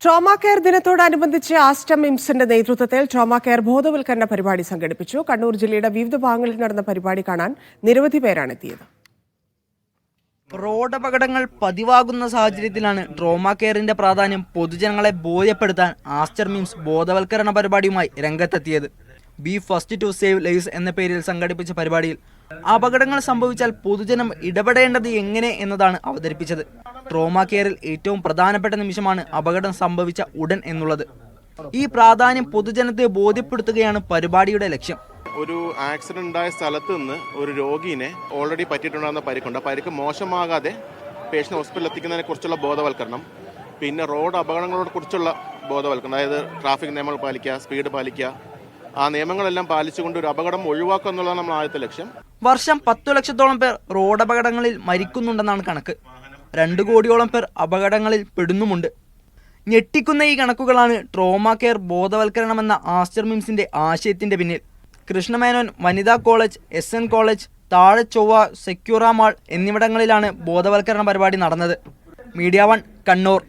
Trauma care ദിനത്തോടനുബന്ധിച്ച് Aston മിംസിന്റെ നേതൃത്വത്തിൽ trauma care ബോധവൽക്കരണ പരിപാടി സംഘടിപ്പിച്ചു. കണ്ണൂർ ജില്ലയുടെ വിവിധ ഭാഗങ്ങളിൽ നടന്ന പരിപാടി കാണാൻ നിരവധി പേരാണ് എത്തിയത്. റോഡപകടങ്ങൾ പതിവാകുന്ന സാഹചര്യത്തിലാണ് ട്രോമാ കെയറിന്റെ പ്രാധാന്യം പൊതുജനങ്ങളെ ബോധ്യപ്പെടുത്താൻ ആസ്റ്റർ മിംസ് ബോധവൽക്കരണ പരിപാടിയുമായി രംഗത്തെത്തിയത്. Be first to save lives എന്ന പേരിൽ സംഘടിപ്പിച്ച പരിപാടിയിൽ അപകടങ്ങൾ സംഭവിച്ചാൽ പൊതുജനം ഇടപെടേണ്ടത് എങ്ങനെ എന്നതാണ് അവതരിപ്പിച്ചത്. ട്രോമാ കെയറിൽ ഏറ്റവും പ്രധാനപ്പെട്ട നിമിഷമാണ് അപകടം സംഭവിച്ച ഉടൻ എന്നുള്ളത്. ഈ പ്രാധാന്യം പൊതുജനത്തെ ബോധ്യപ്പെടുത്തുകയാണ് പരിപാടിയുടെ ലക്ഷ്യം. ഒരു ആക്സിഡന്റ് ഉണ്ടായ സ്ഥലത്ത് നിന്ന് ഒരു രോഗിനെ ഓൾറെഡി പറ്റിയിട്ടുണ്ടാകുന്ന പരിക്കുണ്ട്. പരിക്ക് മോശമാകാതെ പേഷ്യന്റ് ഹോസ്പിറ്റലിൽ എത്തിക്കുന്നതിനെ കുറിച്ചുള്ള ബോധവൽക്കരണം, പിന്നെ റോഡ് അപകടങ്ങളെ കുറിച്ചുള്ള ബോധവൽക്കരണം, അതായത് ട്രാഫിക് നിയമങ്ങൾ പാലിക്കുക, സ്പീഡ് പാലിക്കുക, ആ നിയമങ്ങളെല്ലാം പാലിച്ചുകൊണ്ട് ഒരു അപകടം ഒഴിവാക്കുക എന്നുള്ളതാണ് നമ്മൾ ആദ്യത്തെ ലക്ഷ്യം. വർഷം 10 ലക്ഷത്തോളം പേർ റോഡപകടങ്ങളിൽ മരിക്കുന്നുണ്ടെന്നാണ് കണക്ക്. 2 കോടിയോളം പേർ അപകടങ്ങളിൽ പെടുന്നുമുണ്ട്. ഞെട്ടിക്കുന്ന ഈ കണക്കുകളാണ് ട്രോമാ കെയർ ബോധവൽക്കരണമെന്ന ആസ്റ്റർ മിംസിന്റെ ആശയത്തിന്റെ പിന്നിൽ. കൃഷ്ണമേനോൻ വനിതാ കോളേജ്, SN കോളേജ്, താഴെ ചൊവ്വ, സെക്യൂറ മാൾ എന്നിവിടങ്ങളിലാണ് ബോധവൽക്കരണ പരിപാടി നടന്നത്. മീഡിയ 1 കണ്ണൂർ.